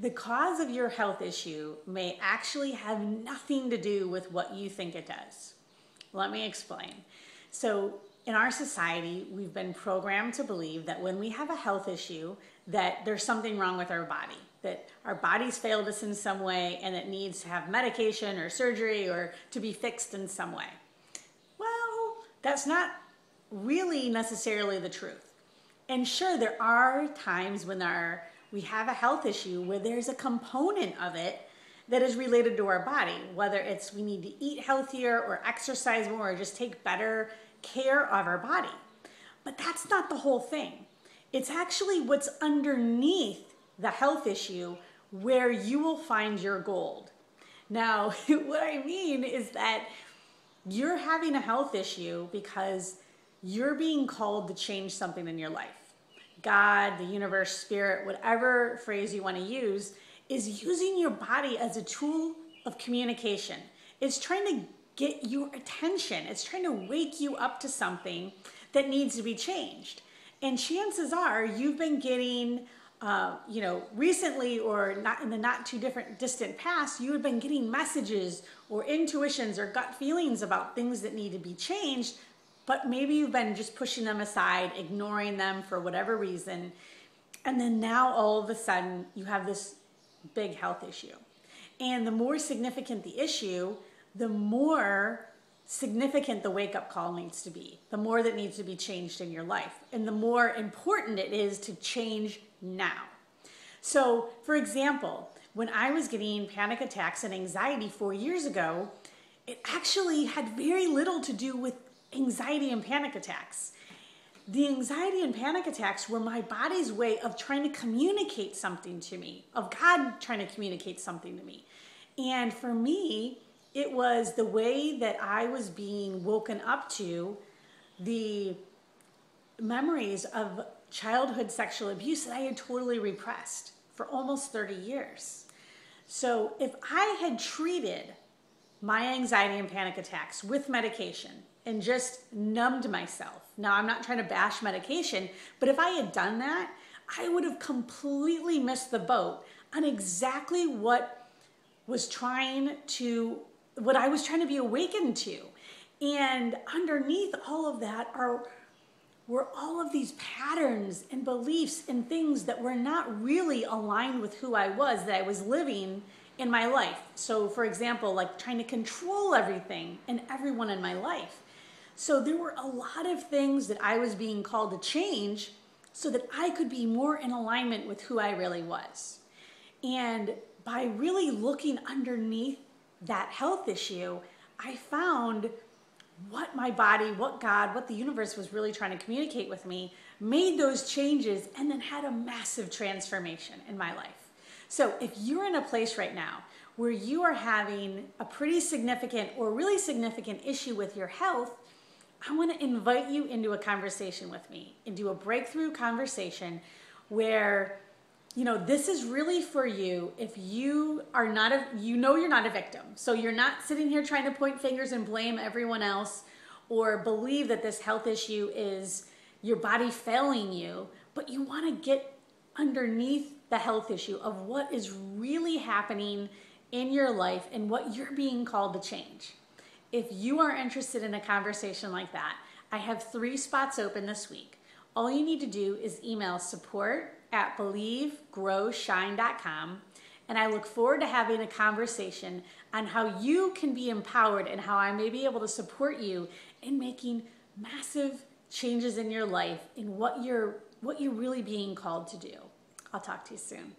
the cause of your health issue may actually have nothing to do with what you think it does. Let me explain. So in our society, we've been programmed to believe that when we have a health issue, that there's something wrong with our body, that our bodies failed us in some way and it needs to have medication or surgery or to be fixed in some way. Well, that's not really necessarily the truth. And sure, there are times when we have a health issue where there's a component of it that is related to our body, whether it's we need to eat healthier or exercise more or just take better care of our body. But that's not the whole thing. It's actually what's underneath the health issue where you will find your gold. Now, what I mean is that you're having a health issue because you're being called to change something in your life. God, the universe, spirit, whatever phrase you want to use, is using your body as a tool of communication. It's trying to get your attention. It's trying to wake you up to something that needs to be changed. And chances are you've been getting, recently or not in the not too distant past, you have been getting messages or intuitions or gut feelings about things that need to be changed, but maybe you've been just pushing them aside, ignoring them for whatever reason. And then now all of a sudden you have this big health issue. And the more significant the issue, the more significant the wake-up call needs to be, the more that needs to be changed in your life, and the more important it is to change now. So, for example, when I was getting panic attacks and anxiety 4 years ago, it actually had very little to do with anxiety and panic attacks. The anxiety and panic attacks were my body's way of trying to communicate something to me, of God trying to communicate something to me. And for me, it was the way that I was being woken up to the memories of childhood sexual abuse that I had totally repressed for almost 30 years. So if I had treated my anxiety and panic attacks with medication and just numbed myself, now I'm not trying to bash medication, but if I had done that, I would have completely missed the boat on exactly what I was trying to be awakened to. And underneath all of that were all of these patterns and beliefs and things that were not really aligned with who I was, that I was living in my life. So for example, like trying to control everything and everyone in my life. So there were a lot of things that I was being called to change so that I could be more in alignment with who I really was. And by really looking underneath that health issue, I found what my body, what God, what the universe was really trying to communicate with me, made those changes, and then had a massive transformation in my life. So if you're in a place right now where you are having a pretty significant or really significant issue with your health, I want to invite you into a conversation with me, into a breakthrough conversation where this is really for you if you are not you're not a victim. So you're not sitting here trying to point fingers and blame everyone else or believe that this health issue is your body failing you, but you want to get underneath the health issue of what is really happening in your life and what you're being called to change. If you are interested in a conversation like that, I have 3 spots open this week. All you need to do is email support@believegrowshine.com, and I look forward to having a conversation on how you can be empowered and how I may be able to support you in making massive changes in your life in what you're really being called to do. I'll talk to you soon.